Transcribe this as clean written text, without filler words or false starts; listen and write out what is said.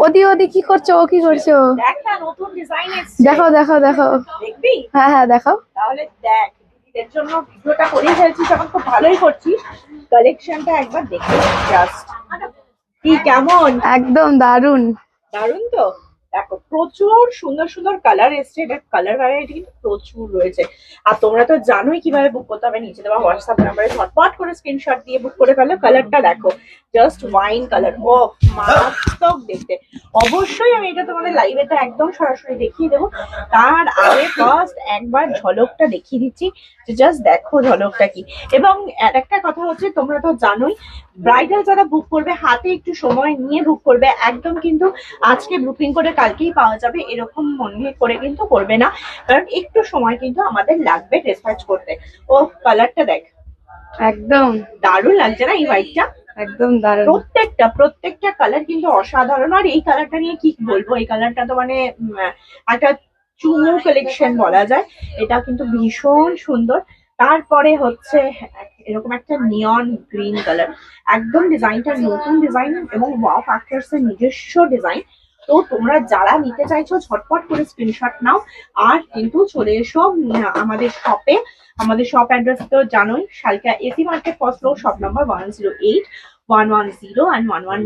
ওদি ওদি কি করছো? ও কি করছো? দেখ না, নতুন ডিজাইন এসেছে। দেখাও দেখাও দেখাও। দেখবি? হ্যাঁ হ্যাঁ দেখাও। তাহলে দেখ, দিদিদের জন্য ভিডিওটা করে ফেলছিস, এখন খুব ভালোই করছিস। কালেকশনটা একবার দেখে জাস্ট কি কেমন। একদম দারুন। দারুন তো। দেখো প্রচুর সুন্দর সুন্দর কালার এসছে, এটা কালার ভ্যারাইটি কিন্তু প্রচুর রয়েছে। আর তোমরা তো জানোই কিভাবে বুক করতে হবে, নিচে দেওয়া হোয়াটসঅ্যাপ নাম্বারে ঝটপট করে স্ক্রিনশট দিয়ে বুক করে ফেলো। কালারটা দেখো, জাস্ট ওয়াইন কালার, ও মারাত্মক দেখতে। অবশ্যই আমি এটা তোমাদের লাইভেতে একদম সরাসরি দেখিয়ে দেবো। তার আগে ফার্স্ট একবার ঝলকটা দেখিয়ে দিচ্ছি, যে জাস্ট দেখো ঝলকটা কি। এবং আর একটা কথা হচ্ছে, তোমরা তো জানোই ব্রাইডাল যারা বুক করবে হাতে একটু সময় নিয়ে বুক করবে, একদম কিন্তু আজকে বুকিং করে কালকেই পাওয়া যাবে এরকম মনে করে কিন্তু করবে না, কারণ একটু সময় কিন্তু আমাদের লাগবে ডিসপ্যাচ করতে। ও কালারটা দেখ, একদম দারুণ লাগছে না এই হোয়াইটটা? একদম দারুন। প্রত্যেকটা কালার কিন্তু অসাধারণ। আর এই কালারটা নিয়ে কি বলবো, এই কালারটা তো মানে একটা চুমু কালেকশন বলা যায়। এটা কিন্তু ভীষণ সুন্দর। তারপরে হচ্ছে এরকম একটা নিয়ন গ্রিন কালার, একদম ডিজাইনটা নতুন ডিজাইন এবং ওয়াও ফ্যাক্টরস এর নিজস্ব ডিজাইন। তো তোমরা যারা নিতে চাইছো ঝটপট করে স্ক্রিনশট নাও, আর কিন্তু চলে এসো আমাদের শপে। আমাদের শপ অ্যাড্রেস তো জানোই, শালকা AC market first floor, shop number 108, 110 and 119।